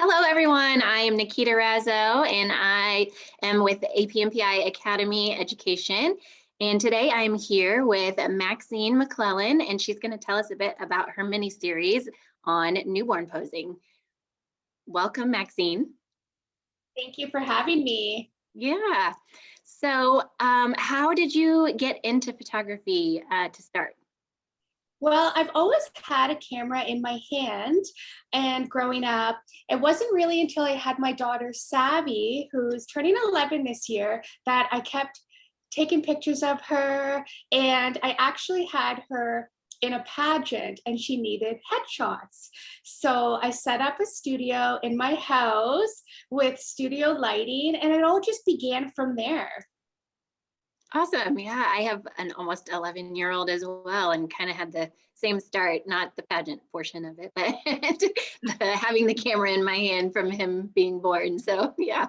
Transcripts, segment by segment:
Hello, everyone. I am Nikita Razzo, and I am with the APNPI Academy Education. And today I am here with Maxine McLellan, and she's going to tell us a bit about her mini-series on newborn posing. Welcome, Maxine. Thank you for having me. Yeah. So how did you get into photography to start? Well, I've always had a camera in my hand, and growing up, it wasn't really until I had my daughter Savvy, who's turning 11 this year, that I kept taking pictures of her. And I actually had her in a pageant and she needed headshots. So I set up a studio in my house with studio lighting, and it all just began from there. Awesome. Yeah, I have an almost 11-year-old as well, and kind of had the same start, not the pageant portion of it, but having the camera in my hand from him being born. So yeah.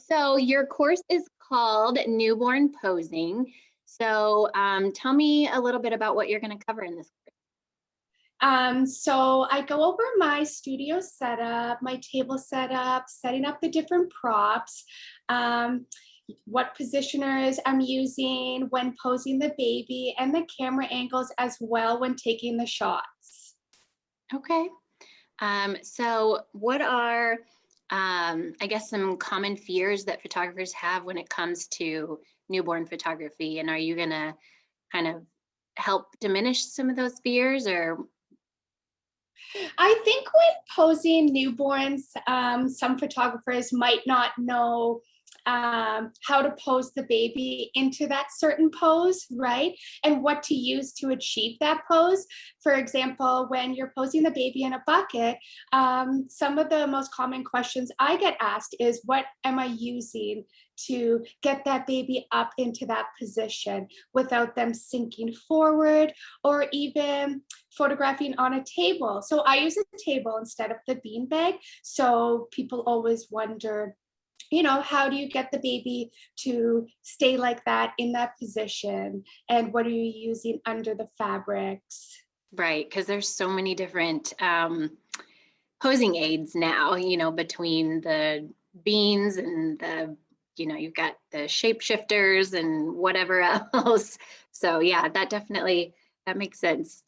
So your course is called Newborn Posing. So tell me a little bit about what you're going to cover in this course. So I go over my studio setup, my table setup, setting up the different props, what positioners I'm using when posing the baby, and the camera angles as well when taking the shots. Okay. So what are, I guess, some common fears that photographers have when it comes to newborn photography? And are you going to kind of help diminish some of those fears, or? I think when posing newborns, some photographers might not know how to pose the baby into that certain pose, right? And what to use to achieve that pose. For example, when you're posing the baby in a bucket, some of the most common questions I get asked is, what am I using to get that baby up into that position without them sinking forward, or even photographing on a table? So I use a table instead of the beanbag. So people always wonder, how do you get the baby to stay like that in that position? And what are you using under the fabrics? Right, because there's so many different posing aids now, between the beans and you've got the shapeshifters and whatever else. So yeah, that makes sense.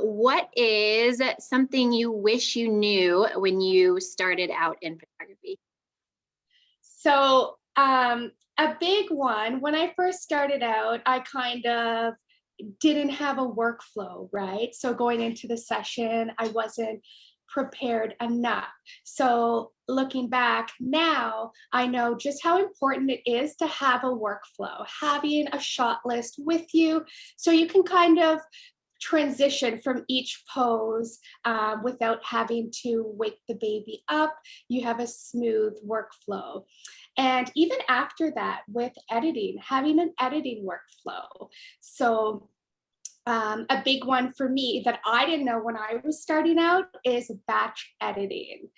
What is something you wish you knew when you started out in photography? So a big one, when I first started out, I kind of didn't have a workflow, right? So going into the session, I wasn't prepared enough. So looking back now, I know just how important it is to have a workflow, having a shot list with you, so you can kind of transition from each pose without having to wake the baby up. You have a smooth workflow. And even after that, with editing, having an editing workflow. So a big one for me that I didn't know when I was starting out is batch editing.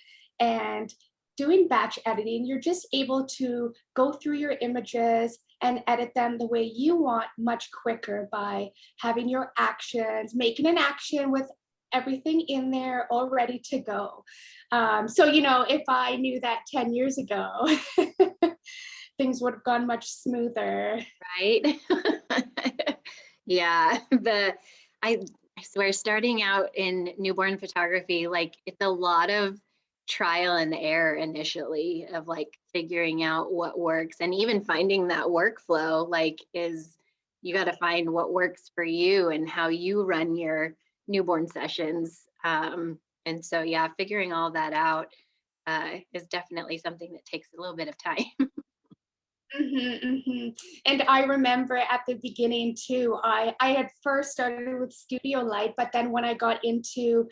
And doing batch editing, you're just able to go through your images and edit them the way you want much quicker by having your actions, making an action with everything in there all ready to go. If I knew that 10 years ago, things would have gone much smoother. Right. Yeah, I swear, starting out in newborn photography, like, it's a lot of trial and error initially, of like figuring out what works, and even finding that workflow, like, you got to find what works for you and how you run your newborn sessions. And so yeah, figuring all that out is definitely something that takes a little bit of time. And I remember at the beginning too, I had first started with studio light, but then when I got into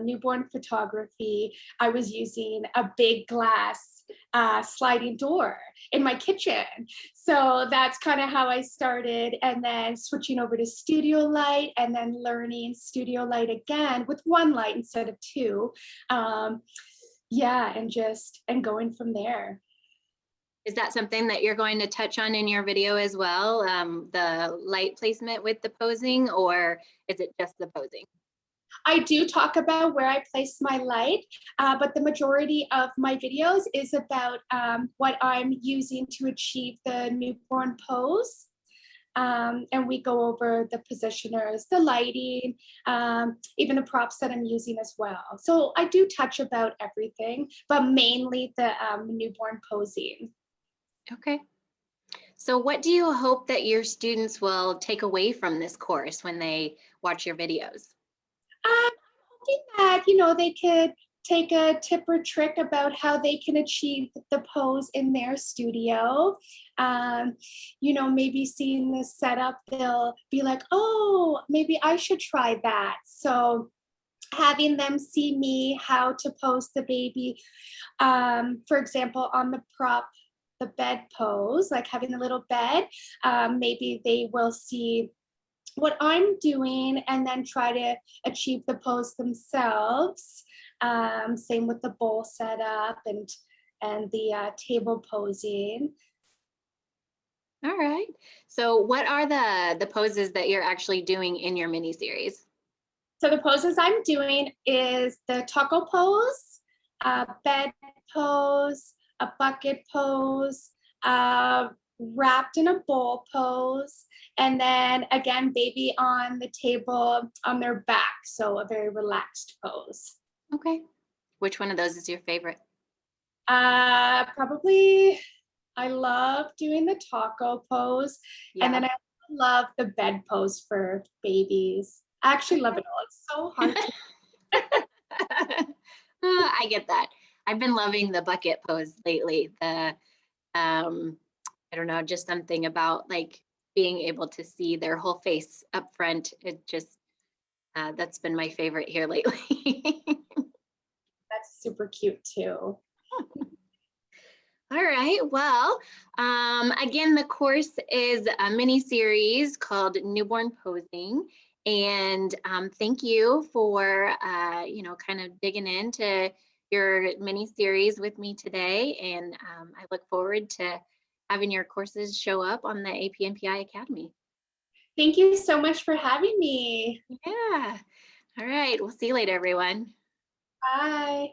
newborn photography, I was using a big glass sliding door in my kitchen. So that's kind of how I started, and then switching over to studio light, and then learning studio light again with one light instead of two. Yeah, and going from there. Is that something that you're going to touch on in your video as well? The light placement with the posing, or is it just the posing? I do talk about where I place my light, but the majority of my videos is about what I'm using to achieve the newborn pose. And we go over the positioners, the lighting, even the props that I'm using as well. So I do touch about everything, but mainly the newborn posing. Okay. So what do you hope that your students will take away from this course when they watch your videos? I'm hoping that, you know, they could take a tip or trick about how they can achieve the pose in their studio. You know, maybe seeing the setup, they'll be like, oh, maybe I should try that. So having them see me how to pose the baby, for example, on the prop, the bed pose, like having a little bed, maybe they will see what I'm doing and then try to achieve the pose themselves. Same with the bowl setup and the table posing. All right. So what are the poses that you're actually doing in your mini series? So the poses I'm doing is the taco pose, bed pose, a bucket pose, wrapped in a bowl pose, and then again, baby on the table on their back. So a very relaxed pose. Okay. Which one of those is your favorite? Probably I love doing the taco pose, and then Yeah. I love the bed pose for babies. I actually love it all. It's so hard to. I get that. I've been loving the bucket pose lately. I don't know, just something about like being able to see their whole face up front. It just, that's been my favorite here lately. That's super cute too. All right. Well, again, the course is a mini series called Newborn Posing. And thank you for, kind of digging into your mini series with me today. And I look forward to having your courses show up on the APNPI Academy. Thank you so much for having me. Yeah. All right. We'll see you later, everyone. Bye.